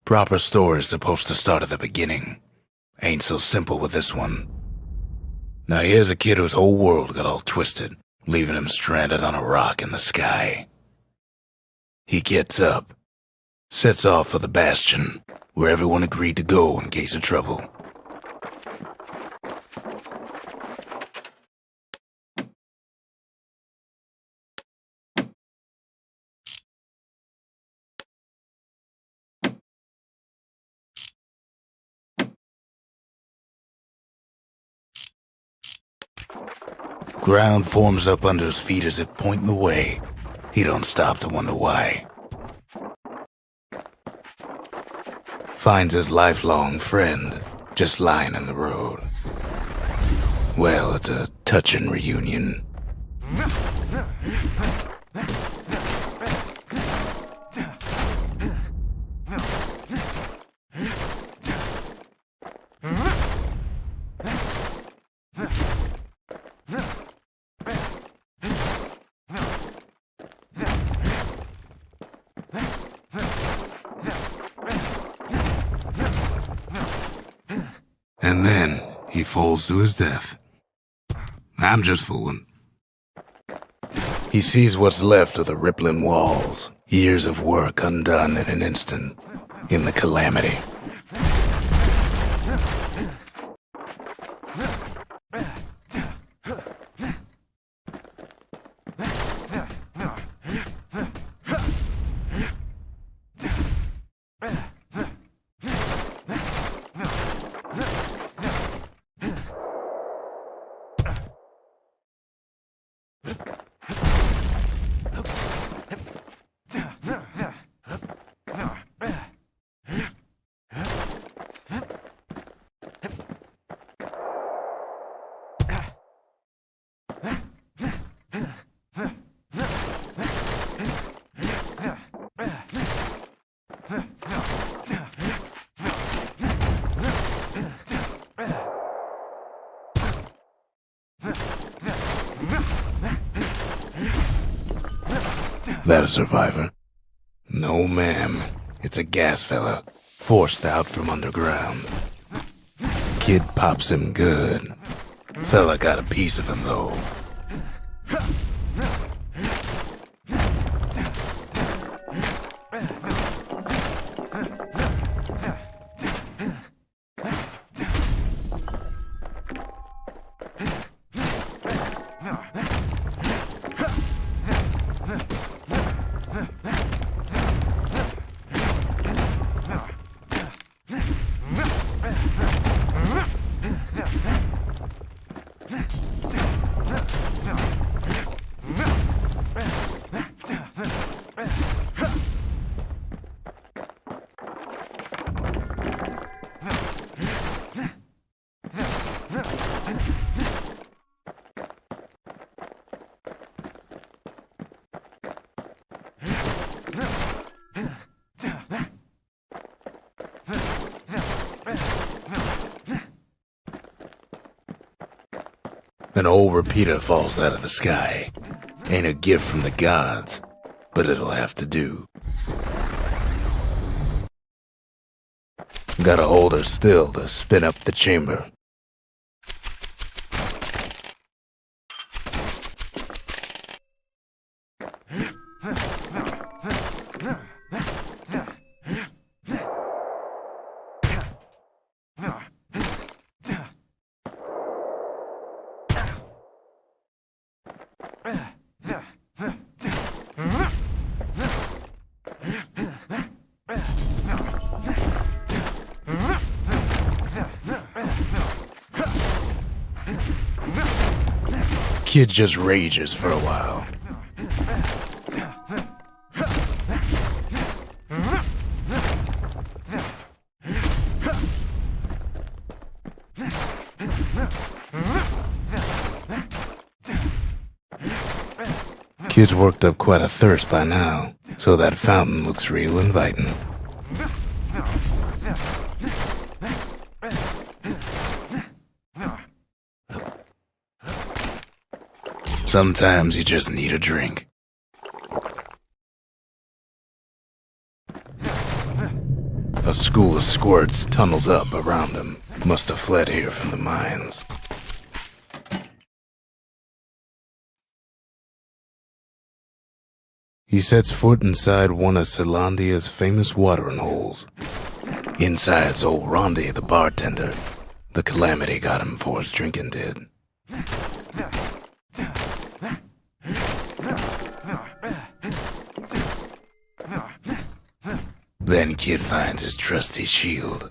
Proper story's supposed to start at the beginning. Ain't so simple with this one. Now here's a kid whose whole world got all twisted, leaving him stranded on a rock in the sky. He gets up, sets off for the Bastion, where everyone agreed to go in case of trouble. Ground forms up under his feet as if pointing the way. He don't stop to wonder why. Finds his lifelong friend just lying in the road. Well, it's a touching reunion. And then he falls to his death. I'm just fooling. He sees what's left of the rippling walls, years of work undone in an instant, in the calamity. That a survivor? No, ma'am. It's a gas fella, forced out from underground. Kid pops him good. Fella got a piece of him, though. An old repeater falls out of the sky. Ain't a gift from the gods, but it'll have to do. Gotta hold her still to spin up the chamber. Kid just rages for a while. Kid's worked up quite a thirst by now, so that fountain looks real inviting. Sometimes you just need a drink. A A school of squirts tunnels up around him. Must have fled here from the mines. He sets foot inside one of Zealandia's famous watering holes. Inside's old Rondi, the bartender. The calamity got him before his drinking did. Then Kid finds his trusty shield.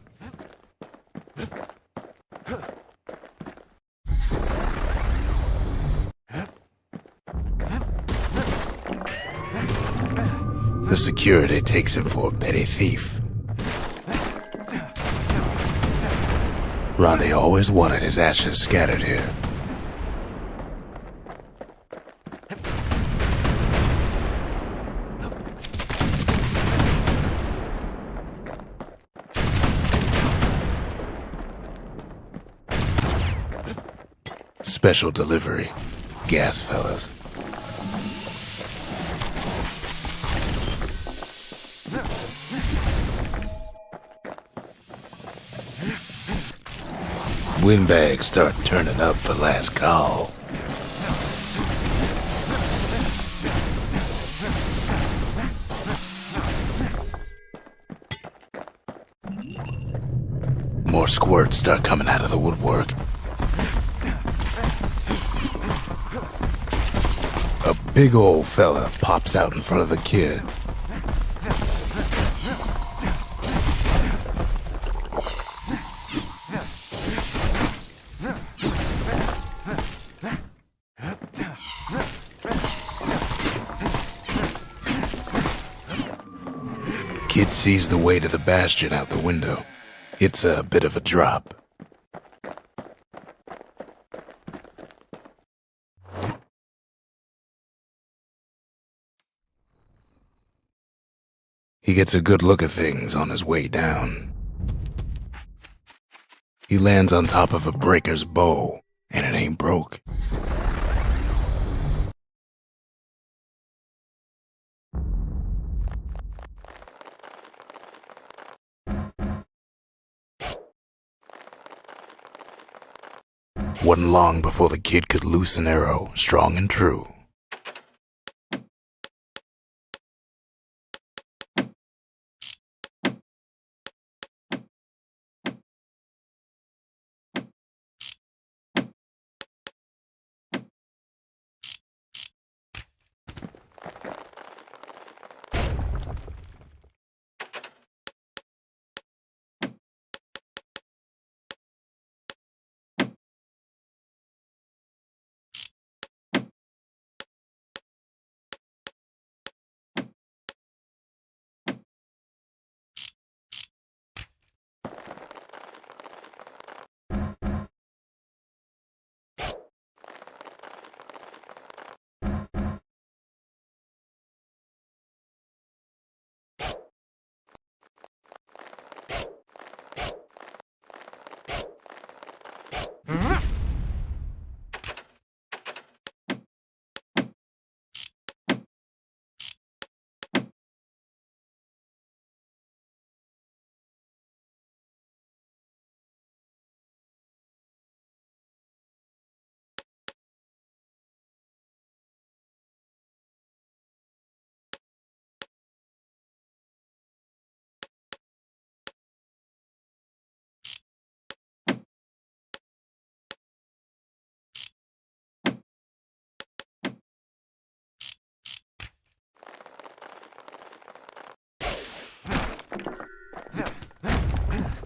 The security takes him for a petty thief. Rondi always wanted his ashes scattered here. Special delivery. Gas, fellas. Windbags start turning up for last call. More squirts start coming out of the woodwork. A big old fella pops out in front of the kid. Kid sees the way to the Bastion out the window. It's a bit of a drop. He gets a good look at things on his way down. He lands on top of a breaker's bow, and it ain't broke. Wasn't long before the kid could loose an arrow, strong and true.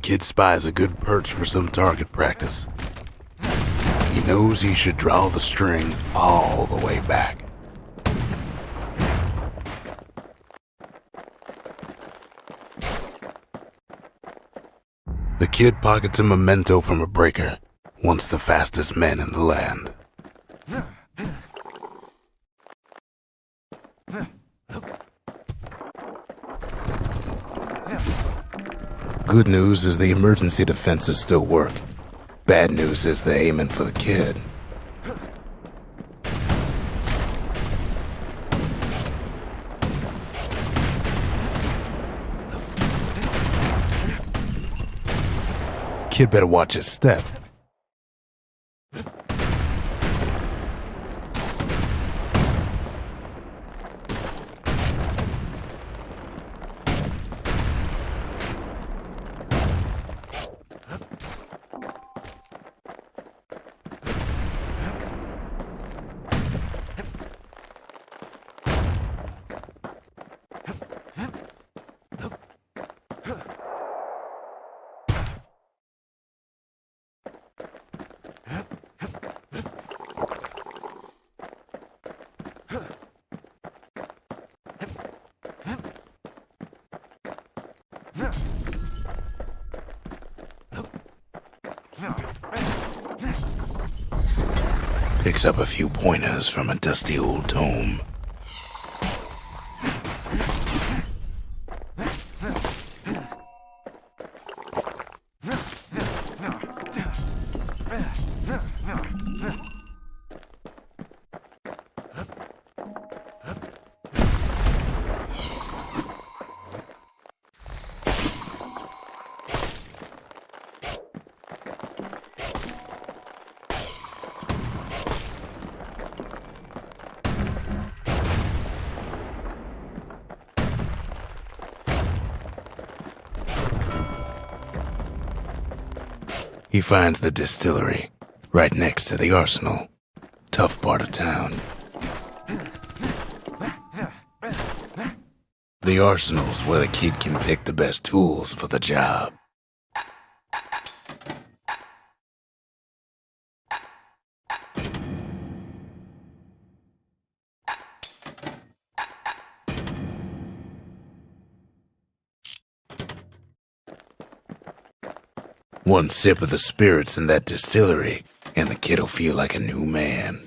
Kid spies a good perch for some target practice. He knows he should draw the string all the way back. The kid pockets a memento from a breaker, once the fastest man in the land. Good news is the emergency defenses still work. Bad news is they're aiming for the kid. kid better watch his step. Picks up a few pointers from a dusty old tome. He finds the distillery, right next to the arsenal. Tough part of town. The arsenal's where the kid can pick the best tools for the job. One sip of the spirits in that distillery, and the kid'll feel like a new man.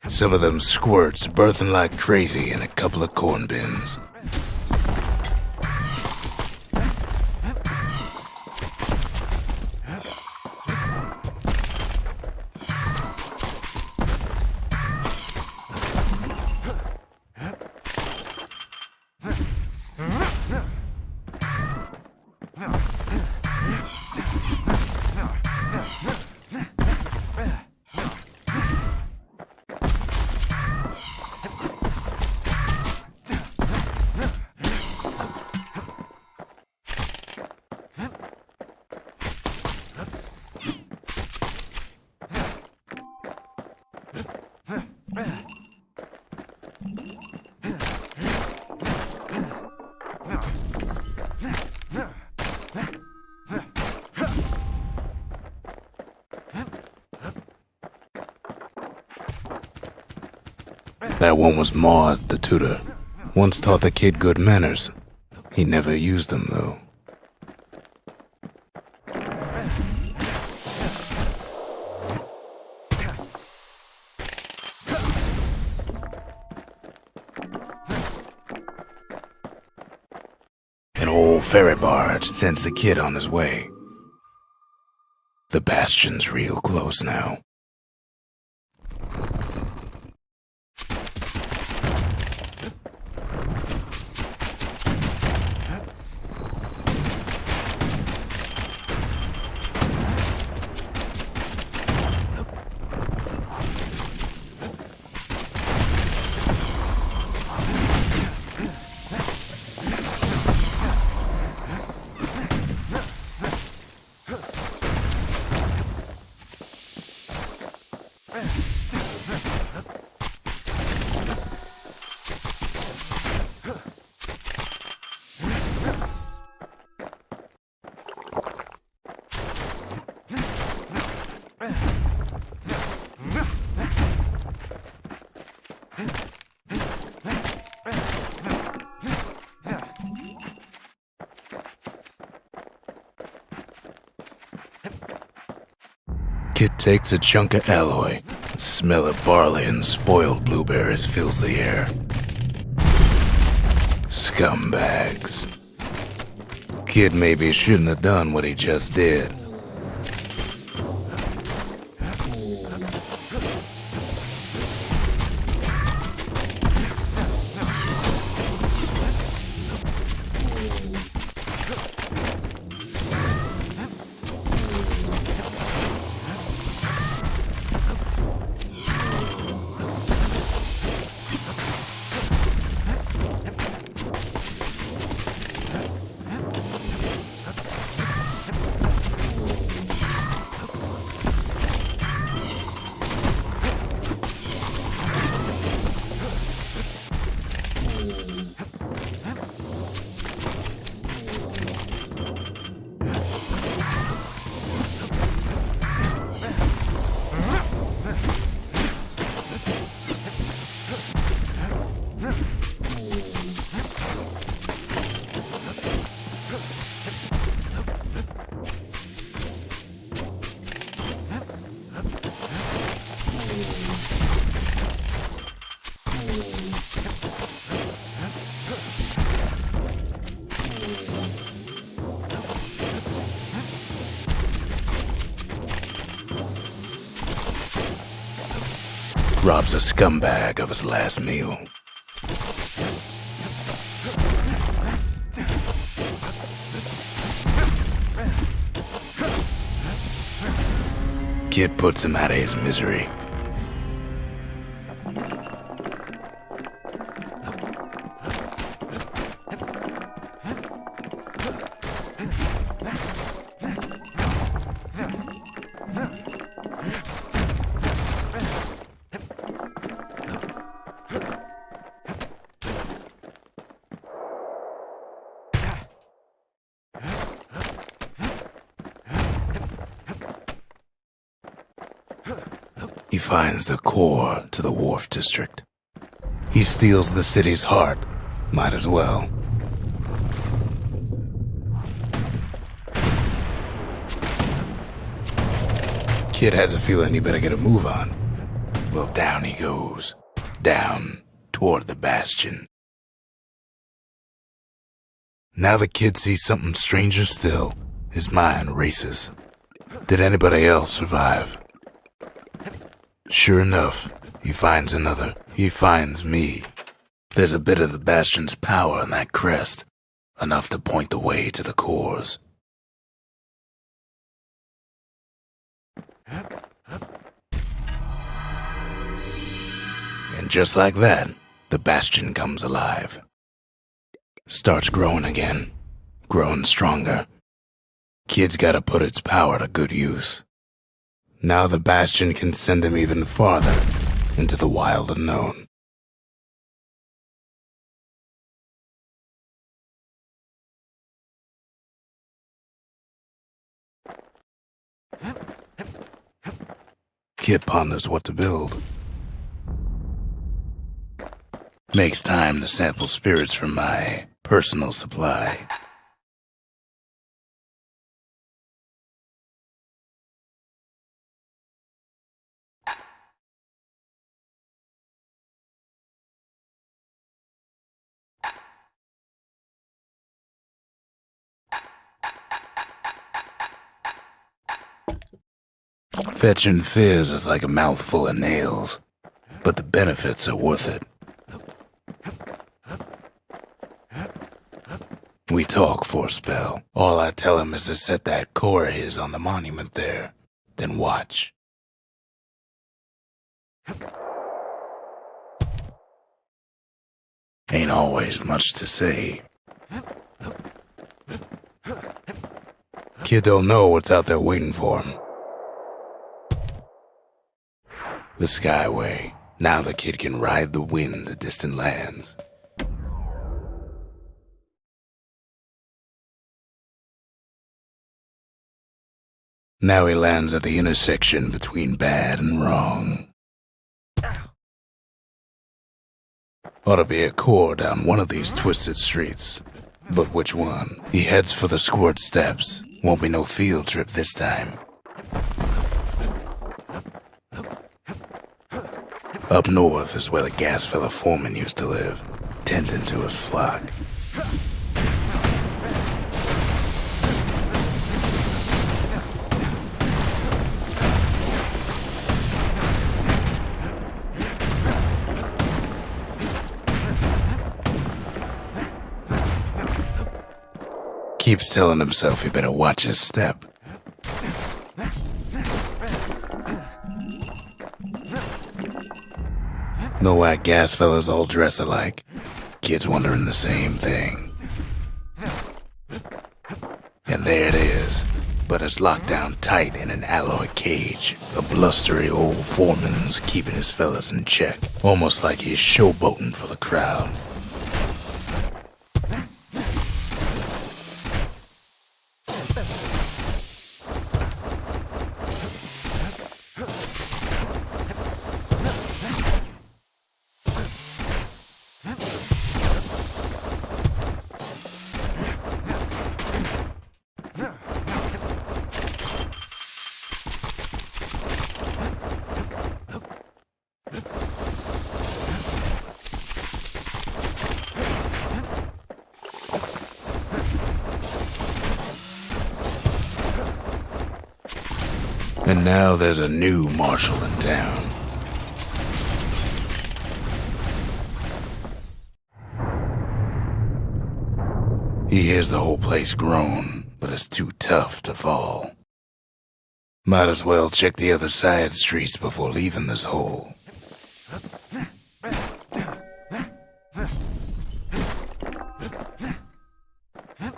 Some of them squirts birthing like crazy in a couple of corn bins. That one was Maud, the tutor. Once taught the kid good manners. He never used them, though. An old ferry barge sends the kid on his way. The Bastion's real close now. Kid takes a chunk of alloy. The smell of barley and spoiled blueberries fills the air. Scumbags. Kid maybe shouldn't have done what he just did. Robs a scumbag of his last meal. Kid puts him out of his misery. He finds the core to the Wharf District. He steals the city's heart. Might as well. Kid has a feeling he better get a move on. Well, down he goes. Down toward the Bastion. Now the kid sees something stranger still. His mind races. Did anybody else survive? Sure enough, he finds another. He finds me. There's a bit of the Bastion's power in that crest, enough to point the way to the cores. And just like that, the Bastion comes alive. Starts growing again, growing stronger. Kid's gotta put its power to good use. Now the Bastion can send him even farther into the wild unknown. Kid ponders what to build. Makes time to sample spirits from my personal supply. Fetching fizz is like a mouthful of nails, but the benefits are worth it. We talk for a spell. All I tell him is to set that core of his on the monument there, then watch. Ain't always much to say. Kid don't know what's out there waiting for him. The Skyway. Now the kid can ride the wind to distant lands. Now he lands at the intersection between bad and wrong. Ought to be a core down one of these twisted streets. But which one? He heads for the squirt steps. Won't be no field trip this time. Up north is where the gas fella foreman used to live, tending to his flock. Keeps telling himself he better watch his step. Know why gas fellas all dress alike? Kids wondering the same thing. And there it is, but it's locked down tight in an alloy cage. A blustery old foreman's keeping his fellas in check, almost like he's showboating for the crowd. And now there's a new marshal in town. He hears the whole place groan, but it's too tough to fall. Might as well check the other side streets before leaving this hole.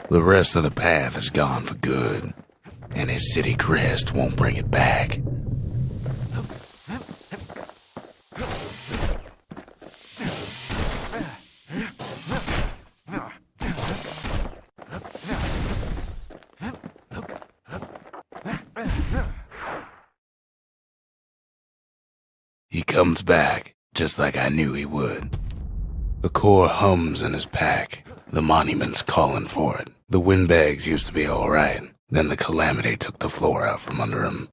The rest of the path is gone for good, and his city crest won't bring it back. He comes back, just like I knew he would. The core hums in his pack. The monument's calling for it. The windbags used to be all right. Then the calamity took the floor out from under him.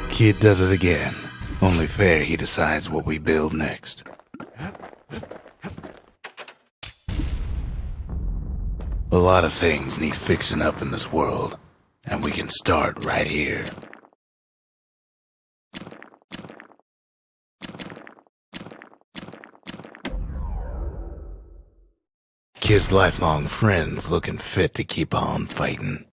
Kid does it again. Only fair he decides what we build next. A lot of things need fixing up in this world, and we can start right here. Kid's lifelong friends looking fit to keep on fighting.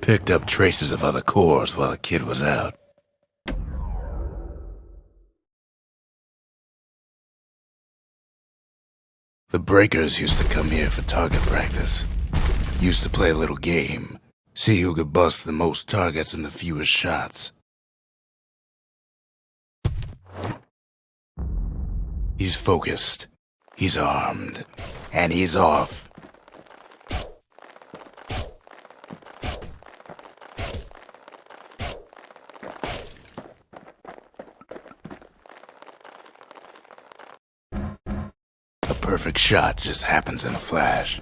Picked up traces of other cores while the kid was out. The breakers used to come here for target practice. Used to play a little game, see who could bust the most targets in the fewest shots. He's focused, he's armed, and he's off. A perfect shot just happens in a flash.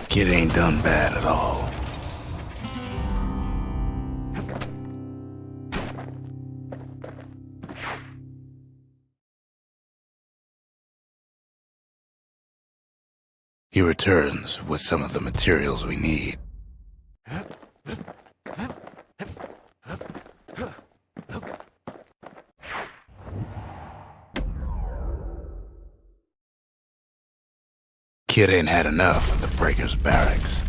Kid ain't done bad at all. He returns with some of the materials we need. Kid ain't had enough of the breakers' barracks.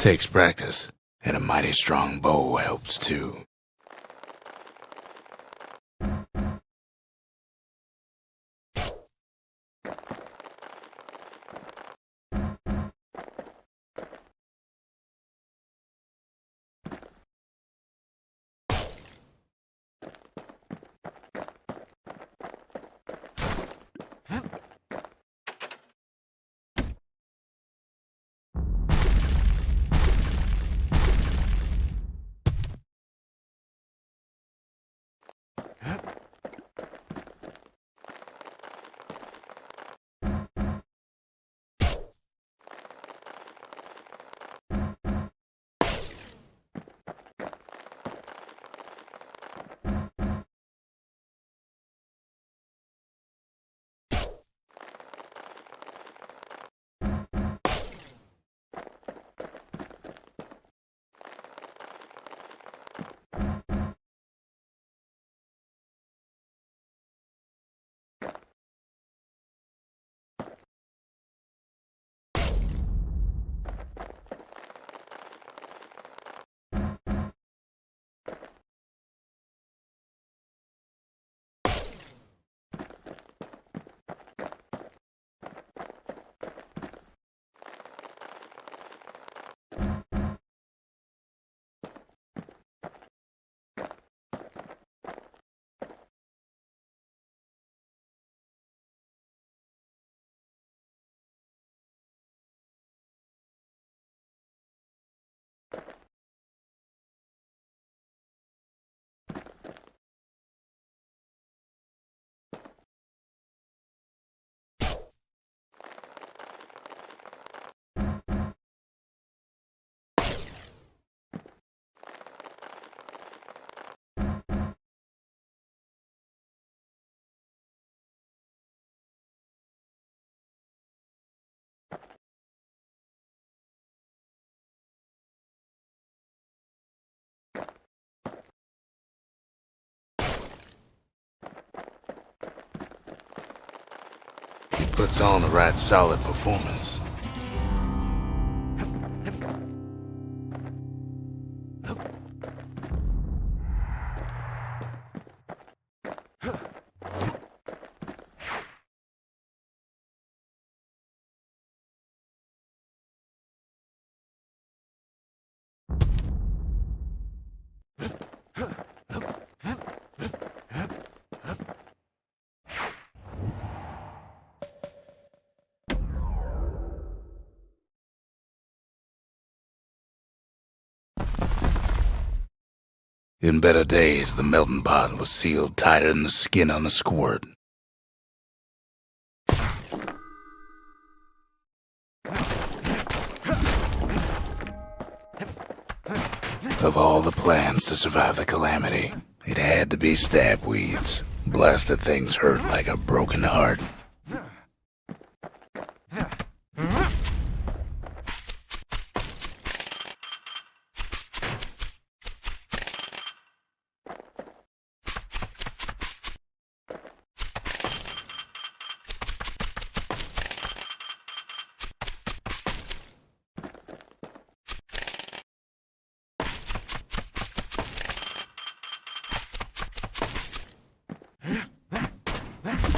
Takes practice, and a mighty strong bow helps too. He puts on a right solid performance. In better days, the melting pot was sealed tighter than the skin on a squirt. Of all the plans to survive the calamity, it had to be stabweeds. Blasted things hurt like a broken heart.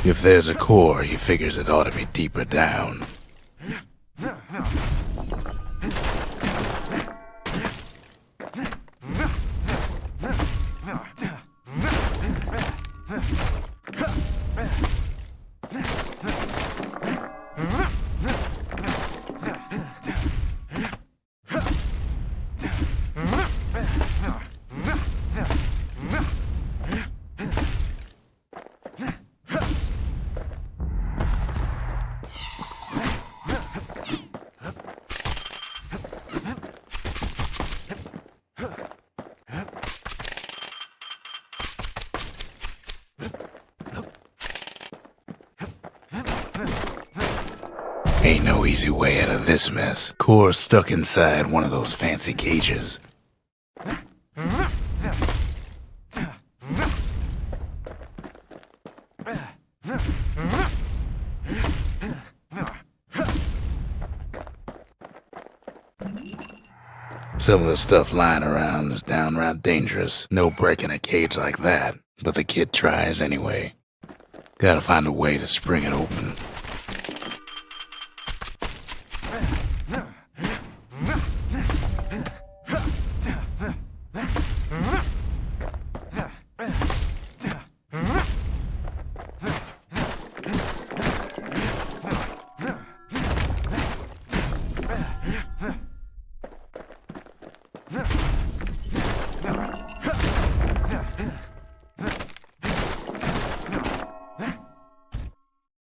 If there's a core, he figures it ought to be deeper down. Ain't no easy way out of this mess. Core's stuck inside one of those fancy cages. Some of the stuff lying around is downright dangerous. No breaking a cage like that, but the kid tries anyway. Gotta find a way to spring it open.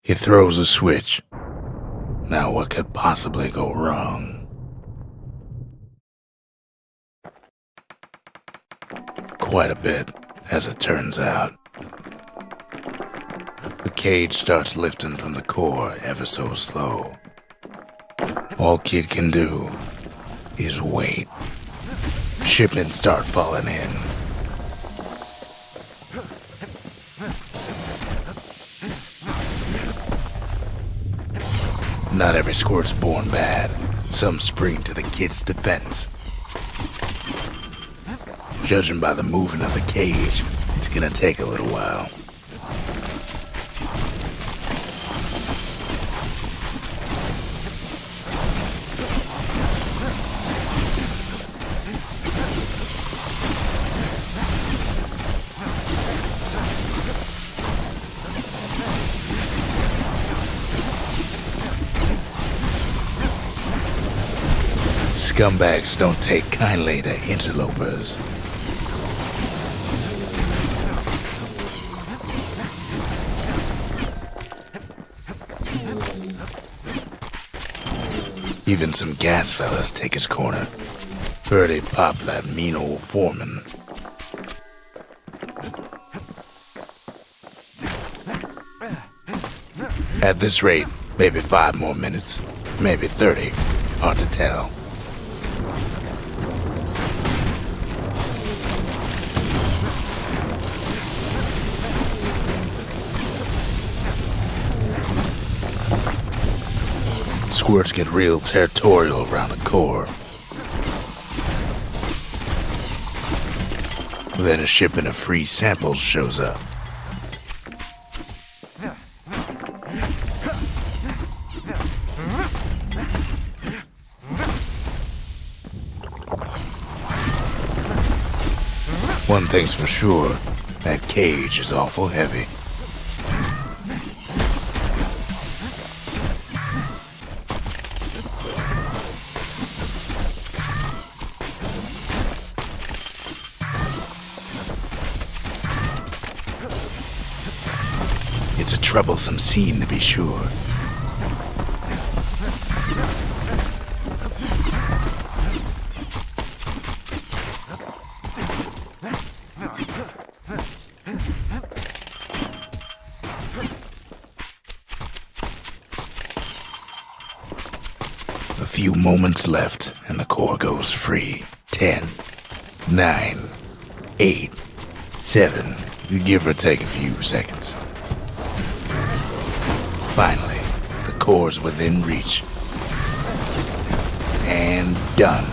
He throws a switch. Now what could possibly go wrong? Quite a bit, as it turns out. The cage starts lifting from the core ever so slow. All Kid can do is wait. Shipments start falling in. Not every squirt's born bad. Some spring to the kid's defense. Judging by the moving of the cage, it's gonna take a little while. Scumbags don't take kindly to interlopers. Even some gas fellas take his corner. Heard he popped that mean old foreman. At this rate, maybe 5 more minutes, maybe 30. Hard to tell. Squirts get real territorial around the core. Then a shipment of free samples shows up. One thing's for sure, that cage is awful heavy. It's a troublesome scene, to be sure. A few moments left, and the core goes free. 10, 9, 8, 7, give or take a few seconds. Finally, the core's within reach. And done.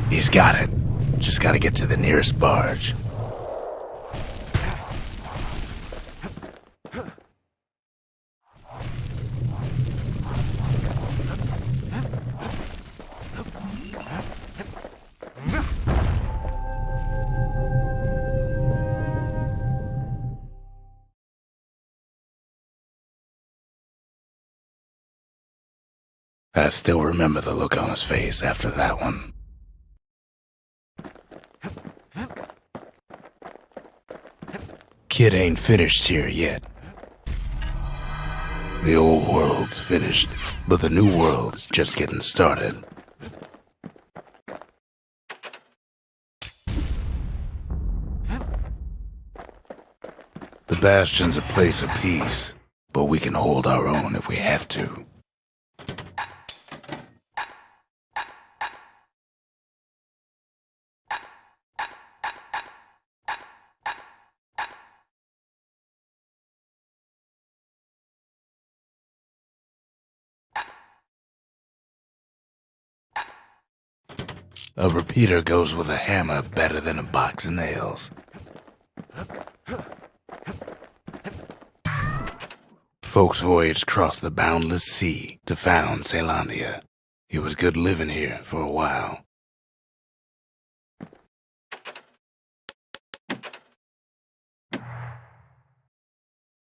He's got it. Just gotta get to the nearest barge. I still remember the look on his face after that one. Kid ain't finished here yet. The old world's finished, but the new world's just getting started. The Bastion's a place of peace, but we can hold our own if we have to. A repeater goes with a hammer better than a box of nails. Folks voyaged across the boundless sea to found Caelandia. It was good living here for a while.